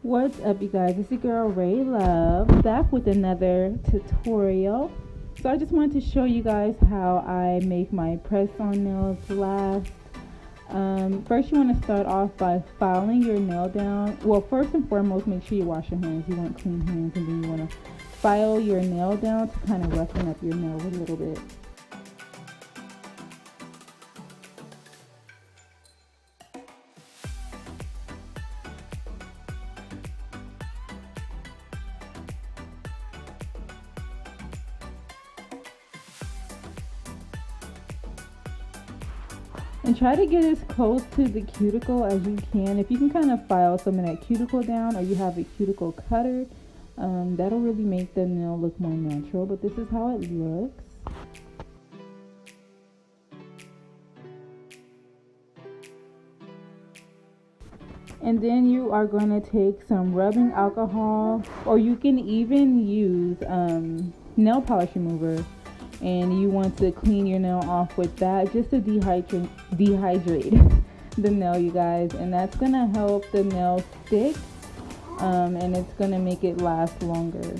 What's up, you guys? It's your girl Ray Love, back with another tutorial. So I just wanted to show you guys how I make my press-on nails last. First, you want to start off by filing your nail down. Well, first and foremost, make sure you wash your hands. You want clean hands, and then you want to file your nail down to kind of roughen up your nail a little bit. And try to get as close to the cuticle as you can. If you can kind of file some of that cuticle down, or you have a cuticle cutter, that'll really make the nail look more natural. But this is how it looks. And then you are going to take some rubbing alcohol, or you can even use nail polish remover. And you want to clean your nail off with that, just to dehydrate the nail, you guys. And that's gonna help the nail stick, and it's gonna make it last longer.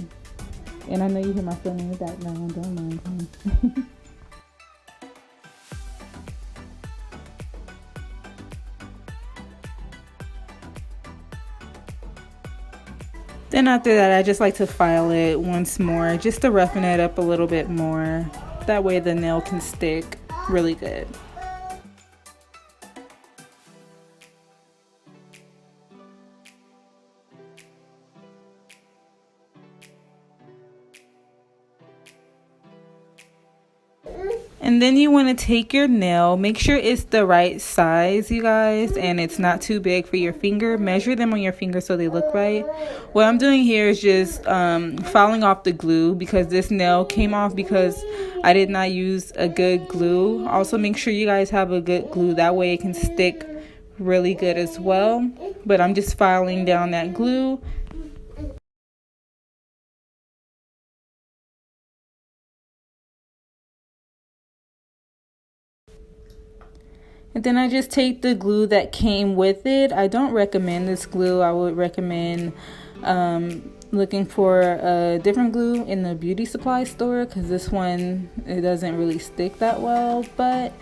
And I know you hear my phone in the background, don't mind me. Then after that, I just like to file it once more, just to roughen it up a little bit more. That way the nail can stick really good. And then you want to take your nail, make sure it's the right size, you guys, and it's not too big for your finger. Measure them on your finger so they look right. What I'm doing here is just filing off the glue, because this nail came off because I did not use a good glue. Also, make sure you guys have a good glue, that way it can stick really good as well. But I'm just filing down that glue. And then I just take the glue that came with it. I don't recommend this glue. I would recommend looking for a different glue in the beauty supply store, because this one, it doesn't really stick that well. But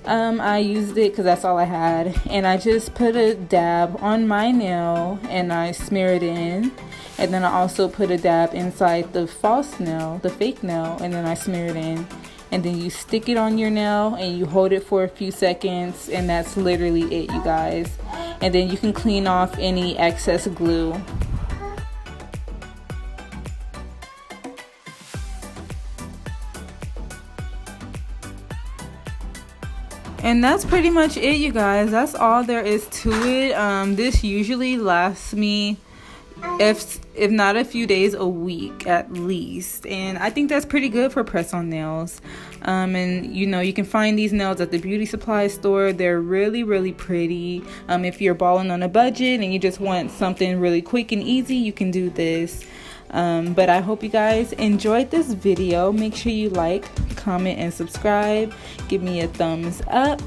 I used it because that's all I had. And I just put a dab on my nail and I smear it in. And then I also put a dab inside the false nail, the fake nail, and then I smear it in. And then you stick it on your nail and you hold it for a few seconds, and that's literally it, you guys. And then you can clean off any excess glue. And that's pretty much it, you guys. That's all there is to it. This usually lasts me, if not a few days, a week at least. And I think that's pretty good for press-on nails. And you know, you can find these nails at the beauty supply store. They're really, really pretty. If you're balling on a budget and you just want something really quick and easy, you can do this. But I hope you guys enjoyed this video. Make sure you like, comment, and subscribe. Give me a thumbs up.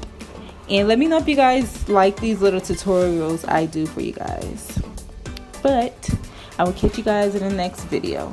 And let me know if you guys like these little tutorials I do for you guys. But I will catch you guys in the next video.